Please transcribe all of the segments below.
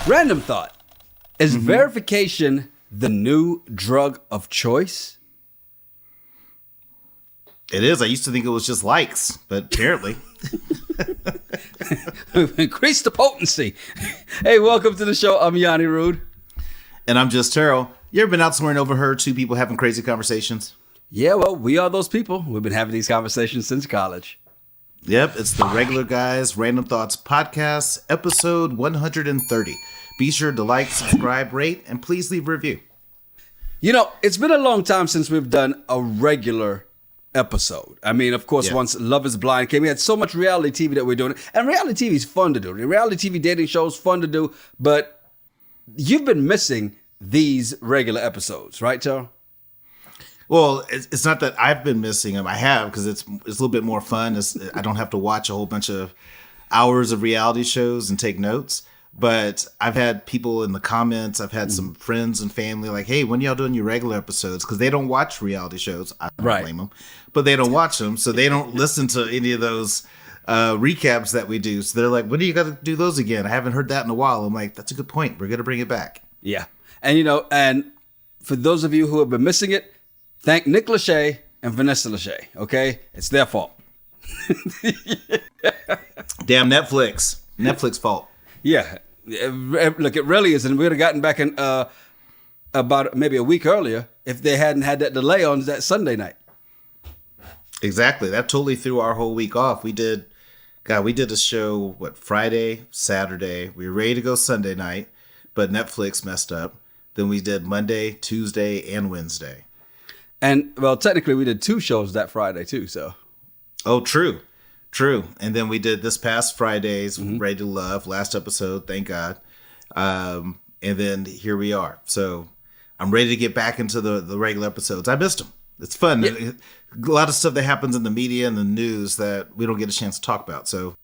Random thought. Is verification the new drug of choice? It is. I used to think it was just likes, but apparently. Increase the potency. Hey, welcome to the show. I'm Yanni Rude. And I'm just Terrell. You ever been out somewhere and overheard two people having crazy conversations? Yeah, well, we are those people. We've been having these conversations since college. Yep, it's the Regular Guys Random Thoughts Podcast, episode 130. Be sure to like, subscribe, rate, and please leave a review. You know, it's been a long time since we've done a regular episode. I mean, of course, once Love is Blind came, we had so much reality TV that we're doing. And reality TV is fun to do. The reality TV dating shows fun to do. But you've been missing these regular episodes, right, Charles? Well, it's not that I've been missing them. I have, because it's a little bit more fun. I don't have to watch a whole bunch of hours of reality shows and take notes. But I've had people in the comments. I've had some friends and family like, hey, when y'all doing your regular episodes? Because they don't watch reality shows. I don't blame them. But they don't watch them. So they don't listen to any of those recaps that we do. So they're like, when are you going to do those again? I haven't heard that in a while. I'm like, that's a good point. We're going to bring it back. Yeah. And, you know, and for those of you who have been missing it, thank Nick Lachey and Vanessa Lachey, okay? It's their fault. Damn Netflix. Netflix fault. Yeah. Look, it really is. And we would have gotten back in about maybe a week earlier if they hadn't had that delay on that Sunday night. Exactly. That totally threw our whole week off. We did a show, Friday, Saturday. We were ready to go Sunday night, but Netflix messed up. Then we did Monday, Tuesday, and Wednesday. And, well, technically we did two shows that Friday, too, so. Oh, true. And then we did this past Friday's Ready to Love, last episode, thank God. And then here we are. So I'm ready to get back into the regular episodes. I missed them. It's fun. Yeah. A lot of stuff that happens in the media and the news that we don't get a chance to talk about. So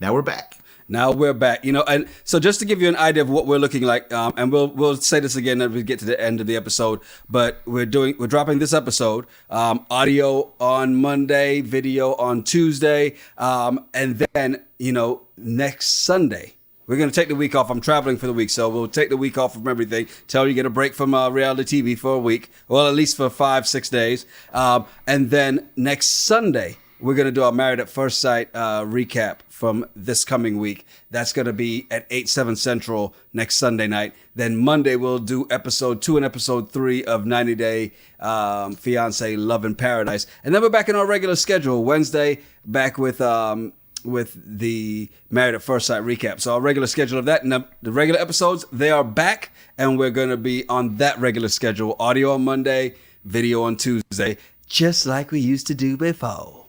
now we're back. You know, and so just to give you an idea of what we're looking like, and we'll say this again as we get to the end of the episode, but we're dropping this episode, audio on Monday, video on Tuesday, and then, you know, next Sunday, we're going to take the week off. I'm traveling for the week, so we'll take the week off from everything. Tell you get a break from reality TV for a week, well, at least for 5-6 days, and then next Sunday, we're going to do our Married at First Sight recap from this coming week. That's going to be at 8/7 Central next Sunday night. Then Monday, we'll do episode 2 and episode 3 of 90 Day Fiancé Love in Paradise. And then we're back in our regular schedule. Wednesday, back with the Married at First Sight recap. So our regular schedule of that. And the regular episodes, they are back. And we're going to be on that regular schedule. Audio on Monday, video on Tuesday, just like we used to do before.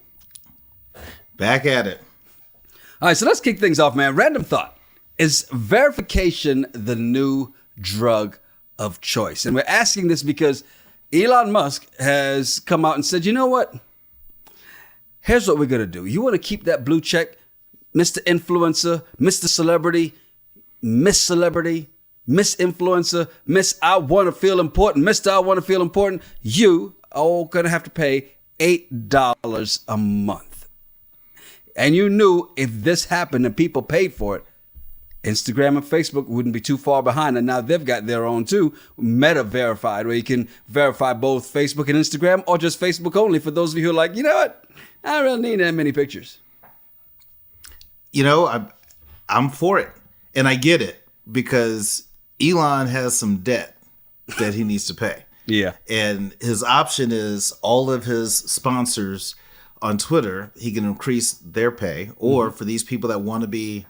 Back at it. All right, so let's kick things off, man. Random thought. Is verification the new drug of choice? And we're asking this because Elon Musk has come out and said, you know what? Here's what we're going to do. You want to keep that blue check, Mr. Influencer, Mr. Celebrity, Miss Influencer, Miss I Want to Feel Important, Mr. I Want to Feel Important. You are going to have to pay $8 a month. And you knew if this happened and people paid for it, Instagram and Facebook wouldn't be too far behind. And now they've got their own too, Meta Verified, where you can verify both Facebook and Instagram or just Facebook only for those of you who are like, you know what? I don't really need that many pictures. You know, I'm for it. And I get it because Elon has some debt that he needs to pay. Yeah. And his option is all of his sponsors on Twitter, he can increase their pay, or for these people that want to be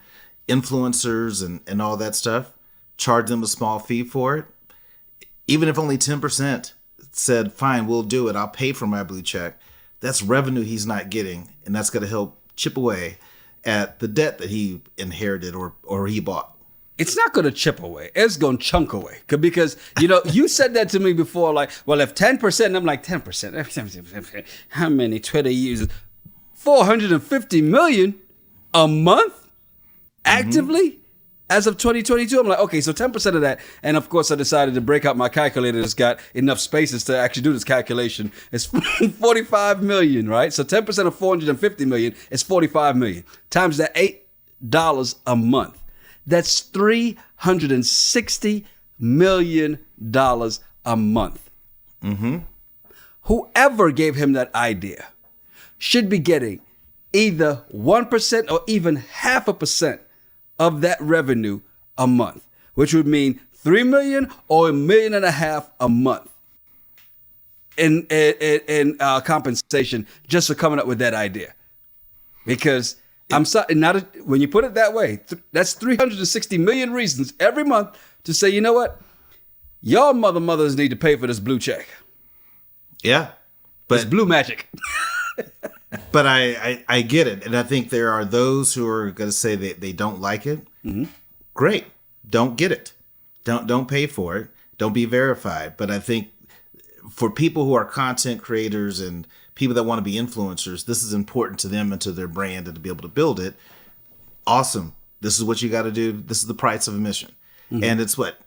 influencers and all that stuff, charge them a small fee for it. Even if only 10% said, fine, we'll do it. I'll pay for my blue check. That's revenue he's not getting. And that's going to help chip away at the debt that he inherited or he bought. It's not going to chip away. It's going to chunk away. Because, you know, you said that to me before, like, well, if 10%, I'm like, 10%, how many Twitter users? 450 million a month actively as of 2022. I'm like, okay, so 10% of that. And of course, I decided to break out my calculator that's got enough spaces to actually do this calculation. It's 45 million, right? So 10% of 450 million is 45 million. Times that $8 a month. That's $360 million a month. Mm-hmm. Whoever gave him that idea should be getting either 1% or even 0.5% of that revenue a month, which would mean $3 million or $1.5 million a month in compensation just for coming up with that idea. Because I'm sorry, when you put it that way, that's 360 million reasons every month to say, you know what, y'all mothers need to pay for this blue check. Yeah, but it's blue magic. But I get it, and I think there are those who are going to say that they don't like it. Mm-hmm. Great, don't get it. Don't pay for it. Don't be verified. But I think for people who are content creators and people that want to be influencers, this is important to them and to their brand and to be able to build it. Awesome. This is what you got to do. This is the price of admission. Mm-hmm. And it's what?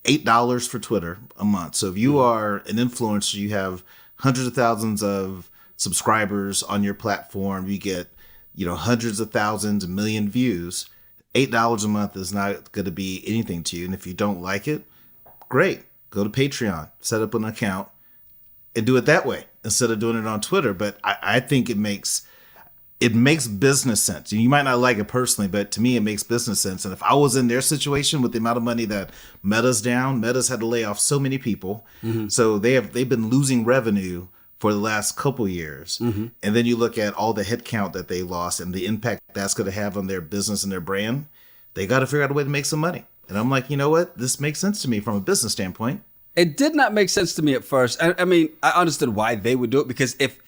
$8 for Twitter a month. So if you are an influencer, you have hundreds of thousands of subscribers on your platform, you get, hundreds of thousands, 1 million views. $8 a month is not going to be anything to you. And if you don't like it, great. Go to Patreon, set up an account, and do it that way instead of doing it on Twitter. But I think it makes business sense. You might not like it personally, but to me, it makes business sense. And if I was in their situation with the amount of money that Meta's had to lay off so many people. Mm-hmm. So they've been losing revenue for the last couple years. Mm-hmm. And then you look at all the headcount that they lost and the impact that's going to have on their business and their brand. They got to figure out a way to make some money. And I'm like, you know what? This makes sense to me from a business standpoint. It did not make sense to me at first. I mean, I understood why they would do it, because if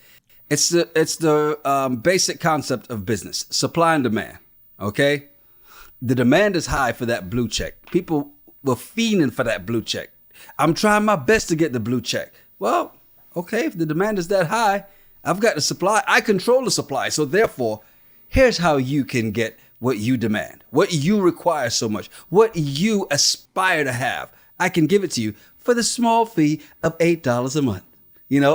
it's the basic concept of business, supply and demand. Okay, the demand is high for that blue check. People were fiending for that blue check. I'm trying my best to get the blue check. Well, okay, if the demand is that high, I've got the supply. I control the supply. So therefore, here's how you can get what you demand, what you require so much, what you aspire to have. I can give it to you for the small fee of $8 a month,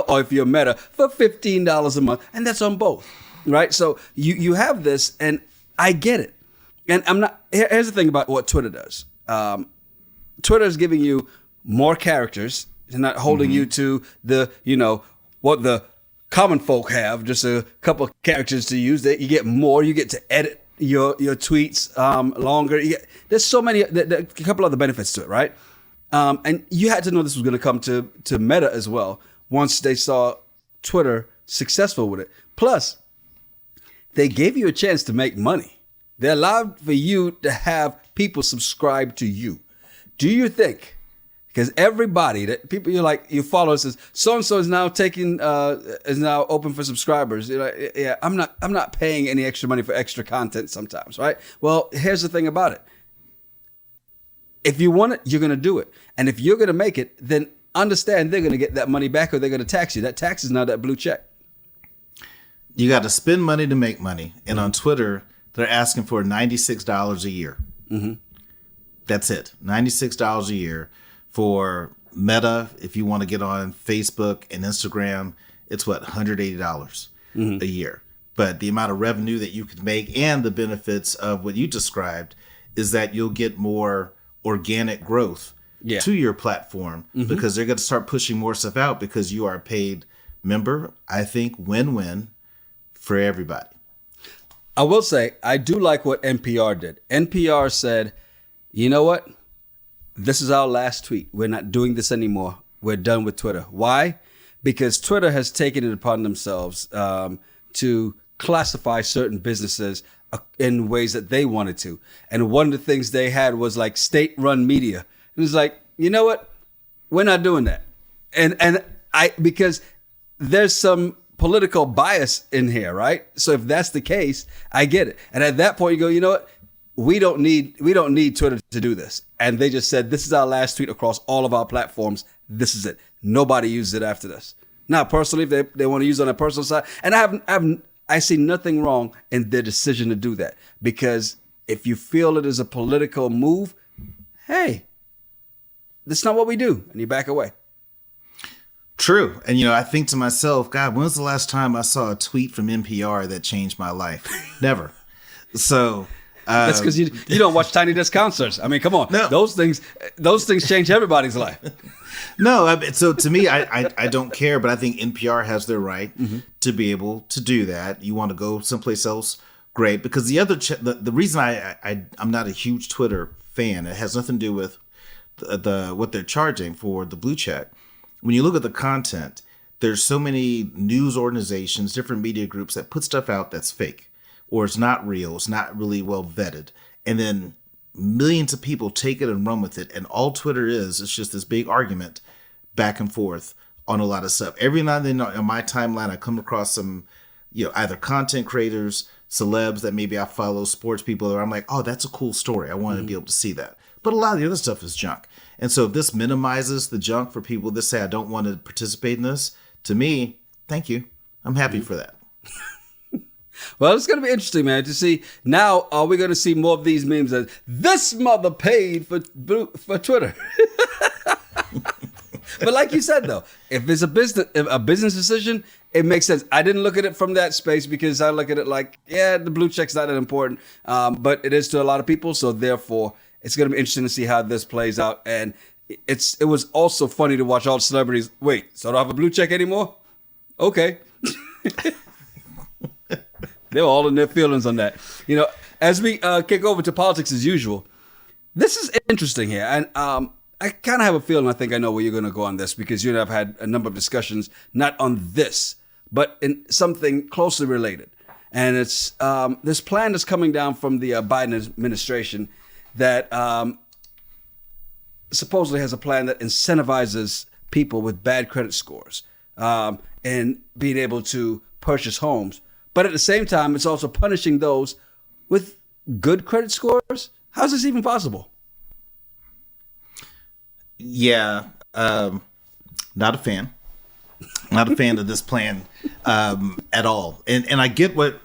or if you're Meta, for $15 a month. And that's on both, right? So you have this, and I get it. And here's the thing about what Twitter does. Twitter is giving you more characters. They're not holding mm-hmm. you to the, what the common folk have, just a couple of characters to use. That you get more. You get to edit your tweets longer. There's so many, a couple other benefits to it, right? And you had to know this was going to come to Meta as well once they saw Twitter successful with it. Plus, they gave you a chance to make money. They allowed for you to have people subscribe to you. Do you think? Because everybody that people you follow says so-and-so is now is now open for subscribers. You're like, yeah, I'm not paying any extra money for extra content sometimes, right? Well, here's the thing about it. If you want it, you're going to do it. And if you're going to make it, then understand they're going to get that money back, or they're going to tax you. That tax is now that blue check. You got to spend money to make money. And on Twitter, they're asking for $96 a year. Mm-hmm. That's it. $96 a year. For Meta, if you want to get on Facebook and Instagram, it's $180 mm-hmm. a year. But the amount of revenue that you could make and the benefits of what you described is that you'll get more organic growth to your platform mm-hmm. because they're going to start pushing more stuff out because you are a paid member. I think win-win for everybody. I will say, I do like what NPR did. NPR said, you know what? This is our last tweet. We're not doing this anymore. We're done with Twitter. Why? Because Twitter has taken it upon themselves to classify certain businesses in ways that they wanted to. And one of the things they had was like state-run media. And it's like, you know what? We're not doing that. And because there's some political bias in here, right? So if that's the case, I get it. And at that point, you go, you know what? We don't need Twitter to do this. And they just said, this is our last tweet across all of our platforms. This is it. Nobody uses it after this. Now, personally, if they want to use it on a personal side, and I see nothing wrong in their decision to do that, because if you feel it is a political move, hey, that's not what we do, and you back away. True. And, I think to myself, God, when was the last time I saw a tweet from NPR that changed my life? Never. So That's because you don't watch Tiny Desk concerts. I mean, come on, No. those things change everybody's life. No, so to me, I don't care, but I think NPR has their right to be able to do that. You want to go someplace else, great. Because the reason I'm not a huge Twitter fan, it has nothing to do with the what they're charging for the blue check. When you look at the content, there's so many news organizations, different media groups that put stuff out that's fake, or it's not real, it's not really well vetted, and then millions of people take it and run with it. And all Twitter is just this big argument back and forth on a lot of stuff. Every now and then on my timeline, I come across some, either content creators, celebs that maybe I follow, sports people, or I'm like, oh, that's a cool story. I want to be able to see that. But a lot of the other stuff is junk. And so if this minimizes the junk for people that say, I don't want to participate in this, to me, thank you. I'm happy for that. Well, it's going to be interesting, man, to see. Now, are we going to see more of these memes that this mother paid for Twitter? But like you said, though, if it's a business decision, it makes sense. I didn't look at it from that space because I look at it like, yeah, the blue check's not that important, but it is to a lot of people. So therefore, it's going to be interesting to see how this plays out. And it was also funny to watch all the celebrities. Wait, so I don't have a blue check anymore? Okay. They were all in their feelings on that. As we kick over to politics as usual, this is interesting here. And I kind of have a feeling I think I know where you're going to go on this, because you and I have had a number of discussions, not on this, but in something closely related. And it's this plan that's coming down from the Biden administration that supposedly has a plan that incentivizes people with bad credit scores and being able to purchase homes. But at the same time, it's also punishing those with good credit scores. How's this even possible? Yeah, not a fan. Not a fan of this plan at all. And I get what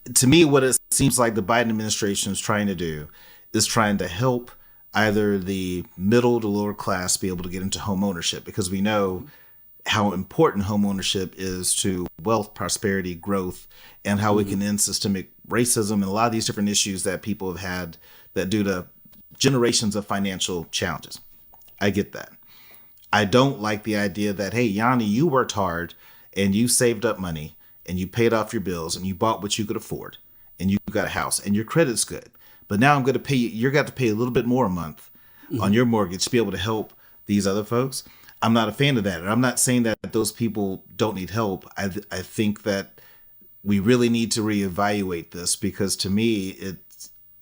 it seems like the Biden administration is trying to do is trying to help either the middle to lower class be able to get into home ownership, because we know how important home ownership is to wealth, prosperity, growth, and how we can end systemic racism and a lot of these different issues that people have had that due to generations of financial challenges. I get that. I don't like the idea that, hey, Yanni, you worked hard and you saved up money and you paid off your bills and you bought what you could afford and you got a house and your credit's good. But now I'm going to pay you, you're going to pay a little bit more a month on your mortgage to be able to help these other folks. I'm not a fan of that. And I'm not saying that those people don't need help. I think that we really need to reevaluate this, because to me,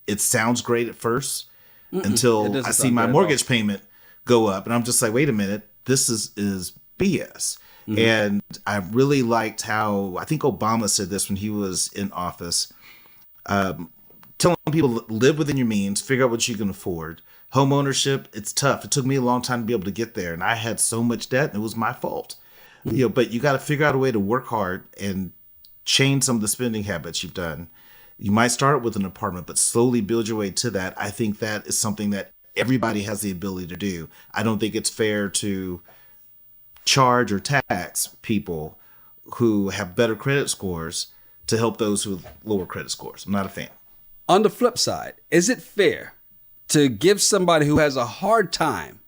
it sounds great at first until I see my mortgage payment go up. And I'm just like, wait a minute, this is BS. And I really liked how, I think Obama said this when he was in office, telling people live within your means, figure out what you can afford. Home ownership, it's tough. It took me a long time to be able to get there. And I had so much debt and it was my fault. But you got to figure out a way to work hard and change some of the spending habits you've done. You might start with an apartment, but slowly build your way to that. I think that is something that everybody has the ability to do. I don't think it's fair to charge or tax people who have better credit scores to help those who have lower credit scores. I'm not a fan. On the flip side, is it fair to give somebody who has a hard time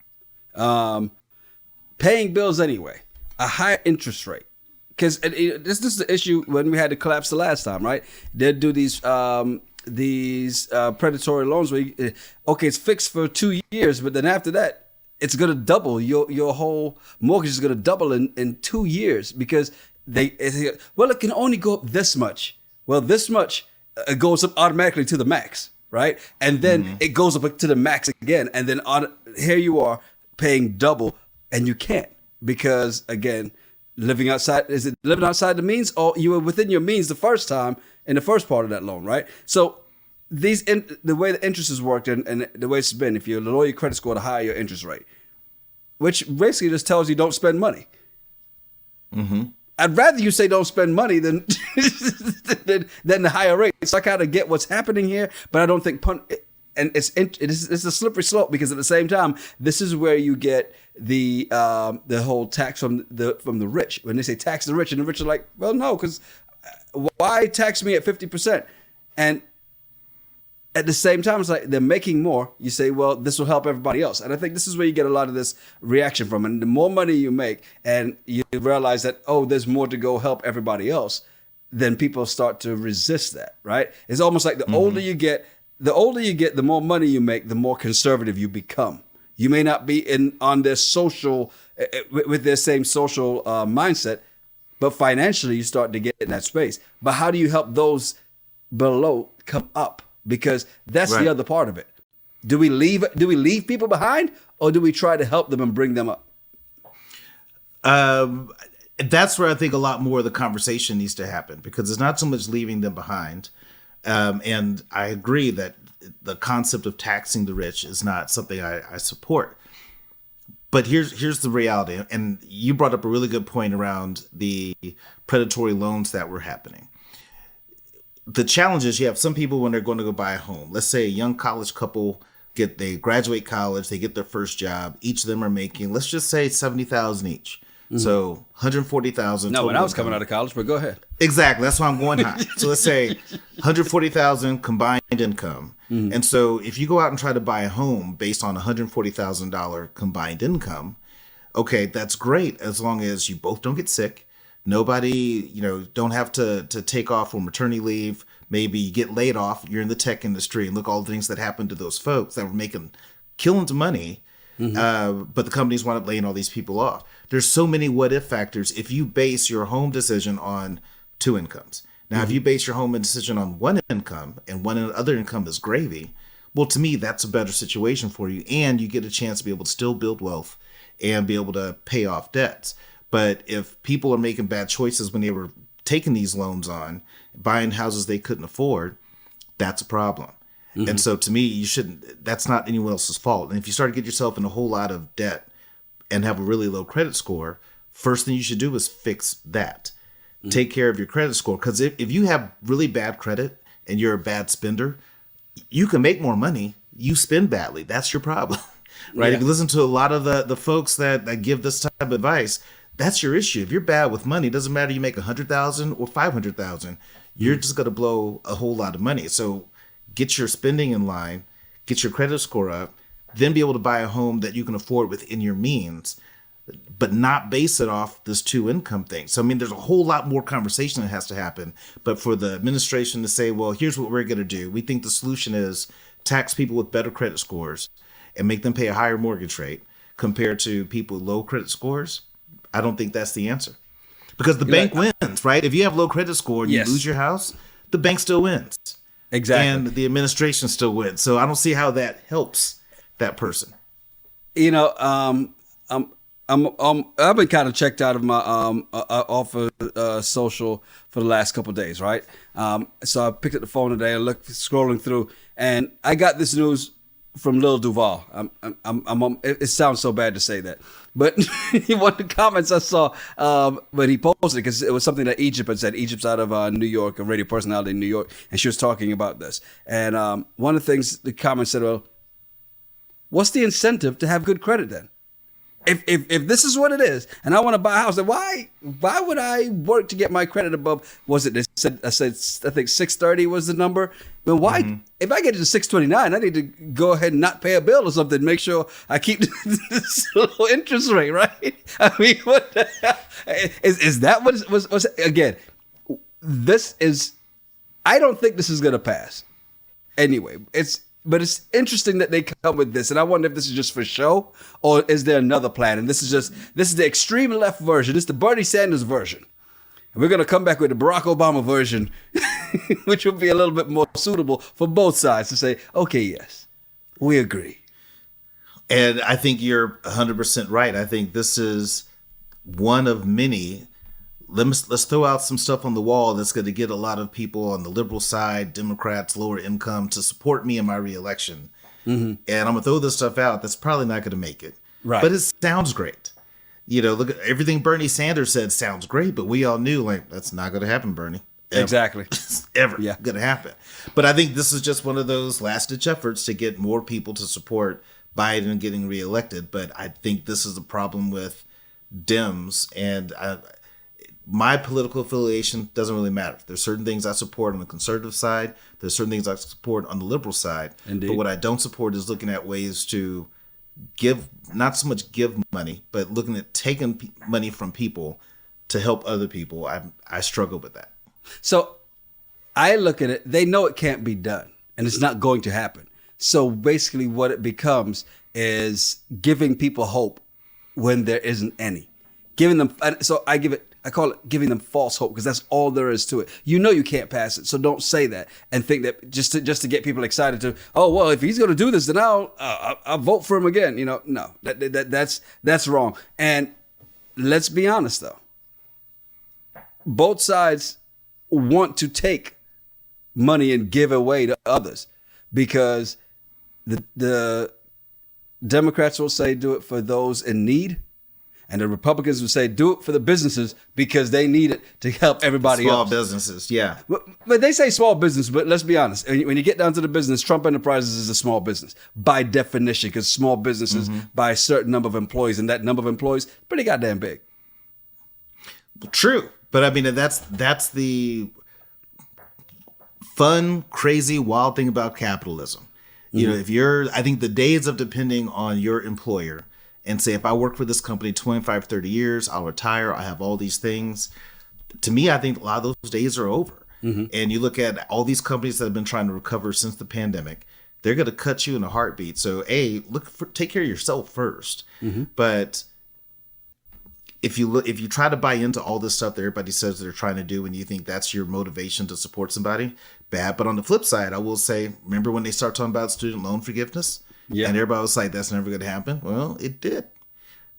paying bills anyway a higher interest rate? Because this is the issue when we had to collapse the last time, right? They'd do these predatory loans where it's fixed for 2 years, but then after that, it's going to double. Your whole mortgage is going to double in 2 years, because it can only go up this much. Well, this much goes up automatically to the max, right? And then it goes up to the max again. And then here you are paying double, and you can't, because, again, living outside the means, or you were within your means the first time in the first part of that loan, right? So the way the interest has worked and the way it's been, if you lower your credit score, the higher your interest rate, which basically just tells you don't spend money. I'd rather you say don't spend money than than the higher rate. So I kind of get what's happening here, but I don't think and it's a slippery slope, because at the same time, this is where you get the whole tax from the rich. When they say tax the rich, and the rich are like, well, no, because why tax me at 50%? And at the same time, it's like they're making more. You say, well, this will help everybody else. And I think this is where you get a lot of this reaction from. And the more money you make and you realize that, oh, there's more to go help everybody else, then people start to resist that, right? It's almost like the older you get, the more money you make, the more conservative you become. You may not be on their social, with their same social mindset, but financially you start to get in that space. But how do you help those below come up? Because that's the other part of it. Do we leave people behind, or do we try to help them and bring them up? That's where I think a lot more of the conversation needs to happen, because it's not so much leaving them behind. And I agree that the concept of taxing the rich is not something I support. But here's the reality. And you brought up a really good point around the predatory loans that were happening. The challenge is you have some people when they're going to go buy a home. Let's say a young college couple they graduate college, they get their first job. Each of them are making, let's just say, $70,000 each. So $140,000. No, when I was coming out of college, but go ahead. Exactly, that's why I'm going high. So let's say $140,000 combined income. And so if you go out and try to buy a home based on $140,000 combined income, okay, that's great as long as you both don't get sick. Nobody, don't have to take off on maternity leave. Maybe you get laid off. You're in the tech industry, and look all the things that happened to those folks that were making killings of money. But the companies wound up laying all these people off. There's so many what if factors if you base your home decision on two incomes. Now, if you base your home decision on one income and one other income is gravy, well, to me, that's a better situation for you. And you get a chance to be able to still build wealth and be able to pay off debts. But if people are making bad choices when they were taking these loans on, buying houses they couldn't afford, that's a problem. And so to me, that's not anyone else's fault. And if you start to get yourself in a whole lot of debt and have a really low credit score, first thing you should do is fix that. Take care of your credit score. Because if you have really bad credit and you're a bad spender, you can make more money. You spend badly. That's your problem, right? If you listen to a lot of the folks that give this type of advice, that's your issue. If you're bad with money, it doesn't matter you make $100,000 or $500,000. You're just going to blow a whole lot of money. So get your spending in line, get your credit score up, then be able to buy a home that you can afford within your means, but not base it off this two income thing. So, I mean, there's a whole lot more conversation that has to happen. But for the administration to say, well, here's what we're going to do. We think the solution is tax people with better credit scores and make them pay a higher mortgage rate compared to people with low credit scores. I don't think that's the answer. Because the bank wins, right? If you have low credit score and you lose your house, the bank still wins. Exactly. And the administration still wins. So I don't see how that helps that person. I've been kind of checked out of my off of social for the last couple of days, right? So I picked up the phone today and scrolling through, and I got this news from Lil Duval. It sounds so bad to say that, but one of the comments I saw when he posted, because it was something that Egypt had said. Egypt's out of New York, a radio personality in New York, and she was talking about this. And one of the things the comment said, well, what's the incentive to have good credit then? If this is what it is, and I want to buy a house, then why would I work to get my credit above? Was it? I think 630 was the number. But why? If I get to 629, I need to go ahead and not pay a bill or something. Make sure I keep this low interest rate, right? I mean, what the hell? Is that what was again? This is. I don't think this is gonna pass. Anyway, But it's interesting that they come with this, and I wonder if this is just for show, or is there another plan? And this is the extreme left version. This is the Bernie Sanders version. And we're going to come back with the Barack Obama version, which will be a little bit more suitable for both sides to say, okay, yes, we agree. And I think you're 100% right. I think this is one of many. Let's throw out some stuff on the wall that's going to get a lot of people on the liberal side, Democrats, lower income, to support me in my reelection. And I'm going to throw this stuff out that's probably not going to make it. Right. But it sounds great. Look at everything Bernie Sanders said sounds great, but we all knew, that's not going to happen, Bernie. Ever. Exactly. Ever going to happen. But I think this is just one of those last-ditch efforts to get more people to support Biden getting reelected. But I think this is a problem with Dems, and my political affiliation doesn't really matter. There's certain things I support on the conservative side. There's certain things I support on the liberal side. Indeed. But what I don't support is looking at ways to give, not so much give money, but looking at taking money from people to help other people. I struggle with that. So I look at it, they know it can't be done and it's not going to happen. So basically what it becomes is giving people hope when there isn't any. Giving them, so I call it giving them false hope, because that's all there is to it. You know you can't pass it, so don't say that and think that just to get people excited to, oh well, if he's going to do this, then I'll vote for him again. You know, no, that's wrong. And let's be honest though, both sides want to take money and give away to others, because the Democrats will say do it for those in need, and the Republicans will say do it for the businesses because they need it to help everybody else. Small businesses, yeah. But they say small business, but let's be honest. When you get down to the business, Trump Enterprises is a small business by definition, because small businesses by a certain number of employees, and that number of employees pretty goddamn big. True. But I mean, that's the fun, crazy, wild thing about capitalism. You know, I think the days of depending on your employer and say, if I work for this company 25, 30 years, I'll retire, I have all these things. To me, I think a lot of those days are over. And you look at all these companies that have been trying to recover since the pandemic, they're going to cut you in a heartbeat. So, take care of yourself first. But if you try to buy into all this stuff that everybody says they're trying to do, and you think that's your motivation to support somebody, bad. But on the flip side, I will say, remember when they start talking about student loan forgiveness? Yeah. And everybody was like, that's never going to happen. Well, it did.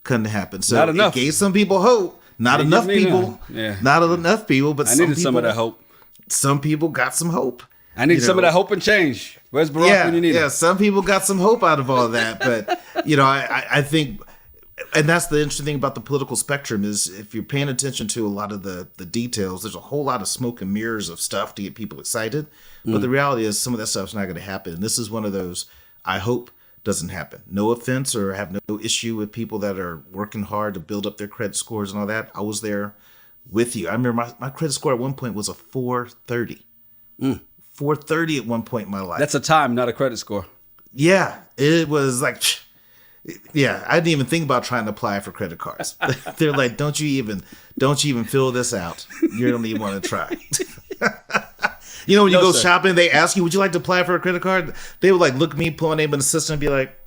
Couldn't happen. So it gave some people hope. Not enough people. Not enough people, but I needed some of that hope. Some people got some hope. I need some of that hope and change. Where's Barack when you need it? Yeah, some people got some hope out of all of that. But, I think, and that's the interesting thing about the political spectrum, is if you're paying attention to a lot of the details, there's a whole lot of smoke and mirrors of stuff to get people excited. But the reality is some of that stuff's not going to happen. And this is one of those, I hope, doesn't happen. No offense, or have no issue with people that are working hard to build up their credit scores and all that. I was there with you. I remember my credit score at one point was a 430. 430 at one point in my life. That's a time, not a credit score. Yeah, it was like, yeah, I didn't even think about trying to apply for credit cards. They're like, don't you even fill this out. You don't even want to try. You know, when you go shopping, they ask you, would you like to apply for a credit card? They would like look at me, pull my name in the system, and be like,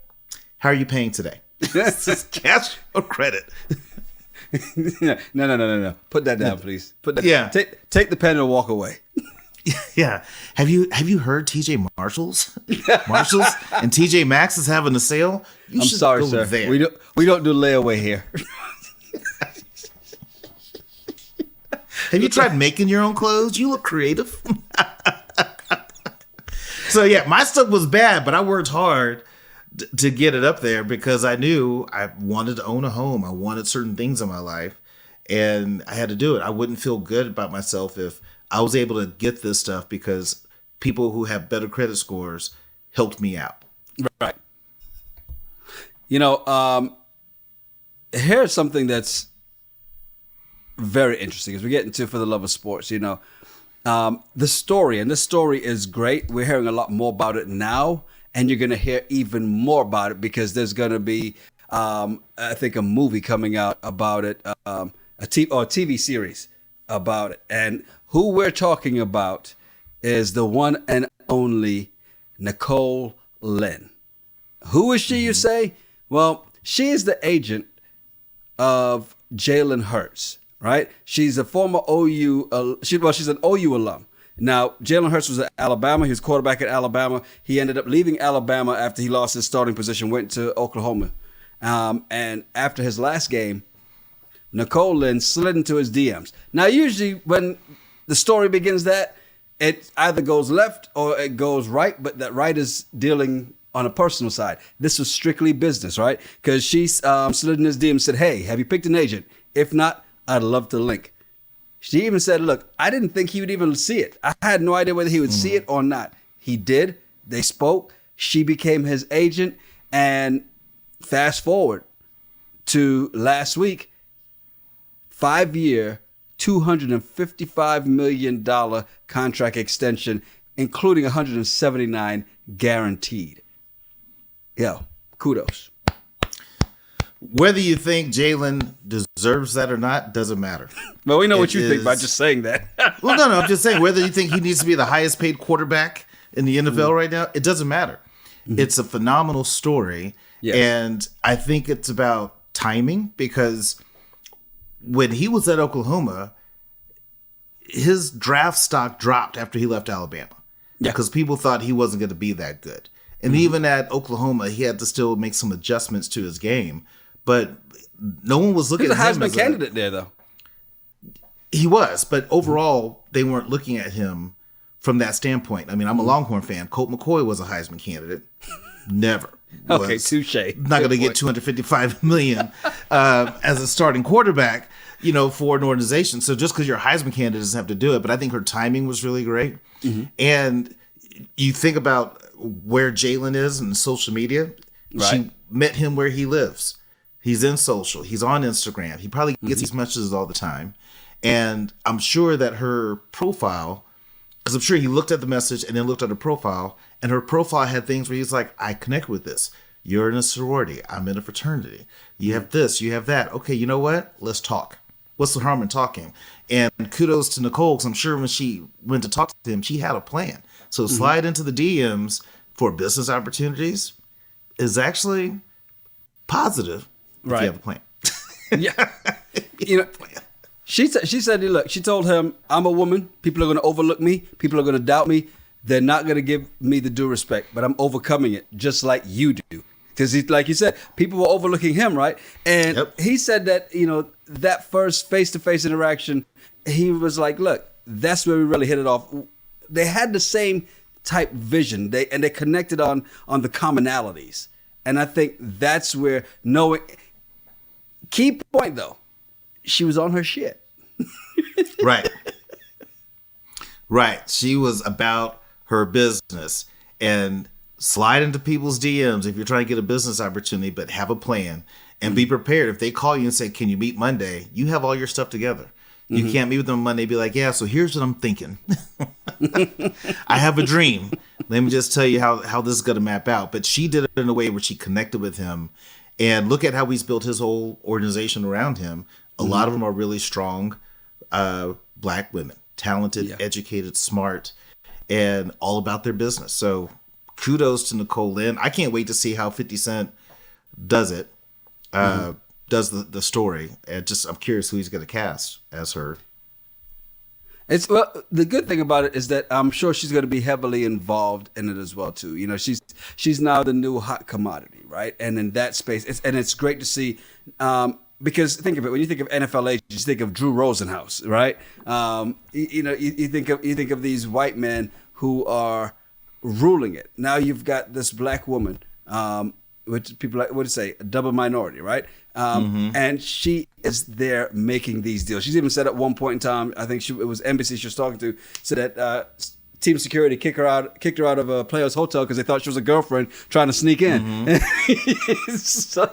how are you paying today? Is this cash or credit? No. Put that down, please. Put that. Yeah. Take the pen and walk away. Yeah. Have you heard TJ Marshalls and TJ Maxx is having a sale? I'm sorry, sir. There. We don't do layaway here. Have you tried making your own clothes? You look creative. So yeah, my stuff was bad, but I worked hard to get it up there because I knew I wanted to own a home. I wanted certain things in my life, and I had to do it. I wouldn't feel good about myself if I was able to get this stuff because people who have better credit scores helped me out. Right. Here's something that's very interesting as we get into For the Love of Sports. The story, and this story is great. We're hearing a lot more about it now, and you're going to hear even more about it because there's going to be, I think, a movie coming out about it, a TV series about it. And who we're talking about is the one and only Nicole Lynn. Who is she, you say? Well, she is the agent of Jalen Hurts. Right? She's a former OU, she's an OU alum. Now, Jalen Hurts was at Alabama. He was quarterback at Alabama. He ended up leaving Alabama after he lost his starting position, went to Oklahoma. And after his last game, Nicole Lynn slid into his DMs. Now, usually when the story begins that, it either goes left or it goes right, but that right is dealing on a personal side. This was strictly business, right? Because she slid in his DM and said, hey, have you picked an agent? If not, I'd love to link. She even said, look, I didn't think he would even see it. I had no idea whether he would see it or not. He did. They spoke. She became his agent. And fast forward to last week, 5-year, $255 million contract extension, including 179 guaranteed. Yo, kudos. Whether you think Jalen deserves that or not doesn't matter. Well, we know what you think by just saying that. Well, no, I'm just saying whether you think he needs to be the highest paid quarterback in the NFL right now, it doesn't matter. It's a phenomenal story. Yes. And I think it's about timing, because when he was at Oklahoma, his draft stock dropped after he left Alabama. Yeah. Because people thought he wasn't going to be that good. And even at Oklahoma, he had to still make some adjustments to his game. But no one was looking He's a at him Heisman as candidate there, though. He was, but overall, they weren't looking at him from that standpoint. I mean, I'm a Longhorn fan. Colt McCoy was a Heisman candidate. Never. Okay, touche. Not going to get $255 million as a starting quarterback, for an organization. So just because you're a Heisman candidate doesn't have to do it. But I think her timing was really great. And you think about where Jalen is in social media. Right. She met him where he lives. He's in social. He's on Instagram. He probably gets these messages all the time. And I'm sure that her profile, because I'm sure he looked at the message and then looked at her profile, and her profile had things where he's like, I connect with this. You're in a sorority. I'm in a fraternity. You have this, you have that. Okay, you know what? Let's talk. What's the harm in talking? And kudos to Nicole, because I'm sure when she went to talk to him, she had a plan. So slide into the DMs for business opportunities is actually positive if you have a plan. Yeah. She said, look, she told him, I'm a woman. People are going to overlook me. People are going to doubt me. They're not going to give me the due respect, but I'm overcoming it just like you do. Because like you said, people were overlooking him, right? And he said that, that first face-to-face interaction, he was like, look, that's where we really hit it off. They had the same type vision. They connected on the commonalities. And I think that's where knowing, key point though, she was on her shit. Right. Right. She was about her business, and slide into people's DMs if you're trying to get a business opportunity, but have a plan and be prepared. If they call you and say, can you meet Monday? You have all your stuff together. You can't meet with them Monday. Be like, yeah, so here's what I'm thinking. I have a dream. Let me just tell you how this is going to map out. But she did it in a way where she connected with him. And look at how he's built his whole organization around him. A lot of them are really strong Black women, talented, educated, smart, and all about their business. So kudos to Nicole Lynn. I can't wait to see how 50 Cent does it, does the story. And I'm curious who he's going to cast as her. The good thing about it is that I'm sure she's going to be heavily involved in it as well too. She's now the new hot commodity, right? And in that space, it's great to see. Because think of it, when you think of NFL agents, you think of Drew Rosenhaus, right? You think of these white men who are ruling it. Now you've got this black woman, which people like, what do you say, a double minority, right? And she is there making these deals. She's even said at one point in time, I think it was NBC she was talking to, said that team security kicked her out of a player's hotel because they thought she was a girlfriend trying to sneak in. So,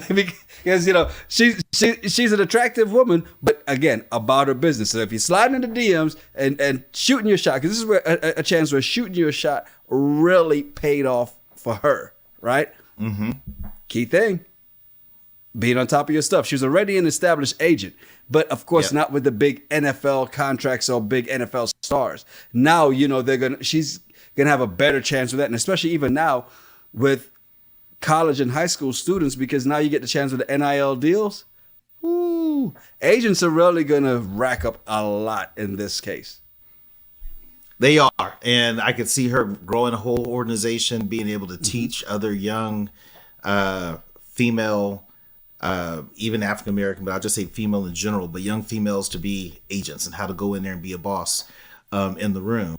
because she's an attractive woman, but again about her business. So if you're sliding into DMs and shooting your shot, because this is where a chance where shooting your shot really paid off for her, right? Key thing, being on top of your stuff. She was already an established agent, but of course not with the big NFL contracts or big NFL stars. Now, she's gonna have a better chance with that, and especially even now with college and high school students, because now you get the chance with the NIL deals. Ooh, agents are really gonna rack up a lot in this case. They are, and I could see her growing a whole organization, being able to teach other young female, even African American, but I'll just say female in general, but young females to be agents and how to go in there and be a boss in the room.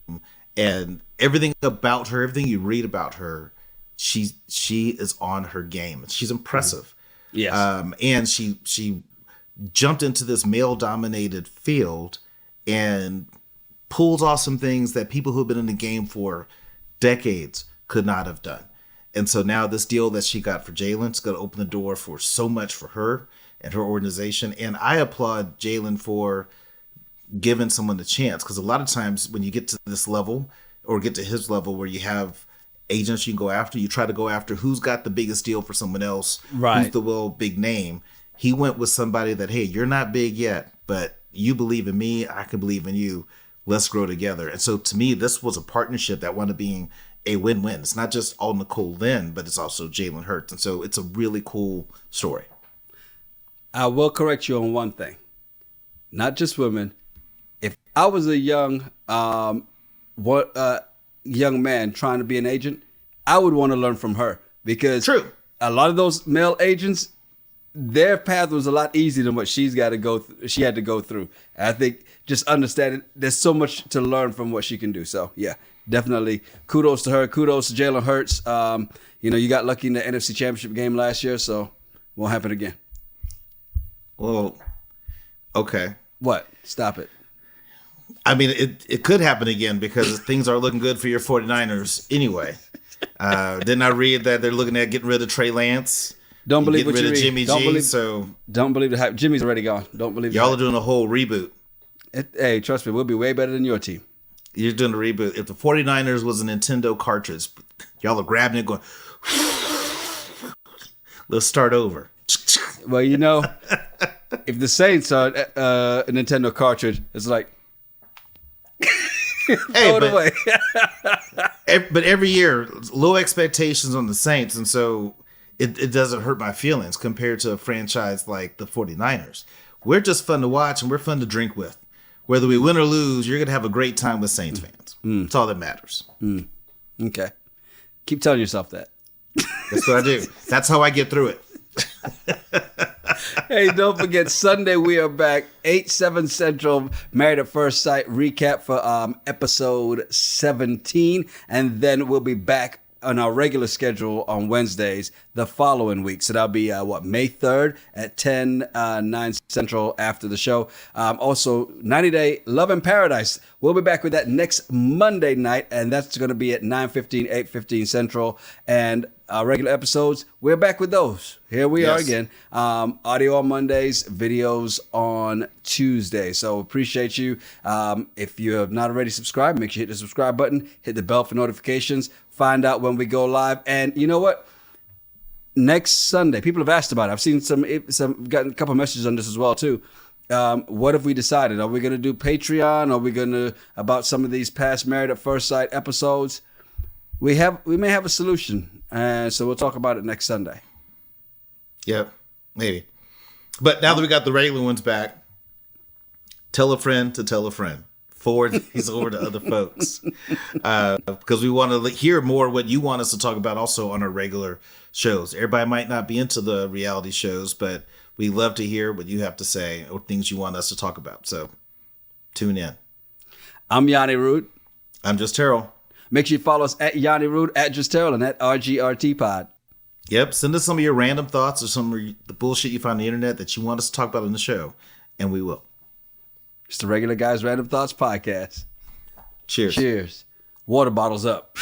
And everything about her, everything you read about her, she is on her game. She's impressive. Yes. And she jumped into this male-dominated field and pulled off some things that people who have been in the game for decades could not have done. And so now this deal that she got for Jalen is going to open the door for so much for her and her organization. And I applaud Jalen for giving someone the chance, because a lot of times when you get to this level or get to his level where you have agents you can go after, you try to go after who's got the biggest deal for someone else, right? Who's the big name. He went with somebody that, hey, you're not big yet, but you believe in me, I can believe in you. Let's grow together. And so to me, this was a partnership that wound up being a win-win. It's not just all Nicole Lynn, but it's also Jalen Hurts. And so it's a really cool story. I will correct you on one thing. Not just women. If I was a young young man trying to be an agent, I would want to learn from her, because True. A lot of those male agents, their path was a lot easier than what she had to go through. And I think just understanding there's so much to learn from what she can do. So yeah, definitely kudos to her. Kudos to Jalen Hurts. You got lucky in the NFC Championship game last year, so won't happen again. Well, okay. What? Stop it. I mean, it could happen again, because things are looking good for your 49ers anyway. Didn't I read that they're looking at getting rid of Trey Lance? Don't believe what you read. Jimmy G. Don't believe the hype. Jimmy's already gone. Don't believe y'all are doing a whole reboot. Hey, trust me, we'll be way better than your team. You're doing a reboot. If the 49ers was a Nintendo cartridge, y'all are grabbing it going, let's start over. Well, if the Saints are a Nintendo cartridge, it's like, hey, but every year, low expectations on the Saints, and so it doesn't hurt my feelings compared to a franchise like the 49ers. We're just fun to watch, and we're fun to drink with. Whether we win or lose, you're going to have a great time with Saints fans. That's all that matters. Okay. Keep telling yourself that. That's what I do. That's how I get through it. Hey, don't forget, Sunday we are back, 8/7 Central, Married at First Sight recap for episode 17. And then we'll be back on our regular schedule on Wednesdays the following week. So that'll be May 3rd at 9 Central after the show. Also, 90 Day Love in Paradise. We'll be back with that next Monday night, and that's going to be at 9:15, 8:15 Central. And our regular episodes, we're back with those. Here we are again. Audio on Mondays, videos on Tuesdays. So appreciate you. If you have not already subscribed, make sure you hit the subscribe button, hit the bell for notifications, find out when we go live. And you know what? Next Sunday, people have asked about it. I've seen gotten a couple of messages on this as well too. What have we decided? Are we going to do Patreon? Are we going to about some of these past Married at First Sight episodes? We may have a solution, and so we'll talk about it next Sunday. Yep, maybe. But now that we got the regular ones back, tell a friend to tell a friend. Forward these over to other folks, because we want to hear more what you want us to talk about also on our regular shows. Everybody might not be into the reality shows, but we love to hear what you have to say or things you want us to talk about. So tune in. I'm Yanni Rude. I'm Just Terrell. Make sure you follow us at Yanni Rude, at Just Terrell, and at RGRT Pod. Yep. Send us some of your random thoughts or some of the bullshit you find on the internet that you want us to talk about on the show, and we will. It's the Regular Guys Random Thoughts Podcast. Cheers. Cheers. Water bottles up.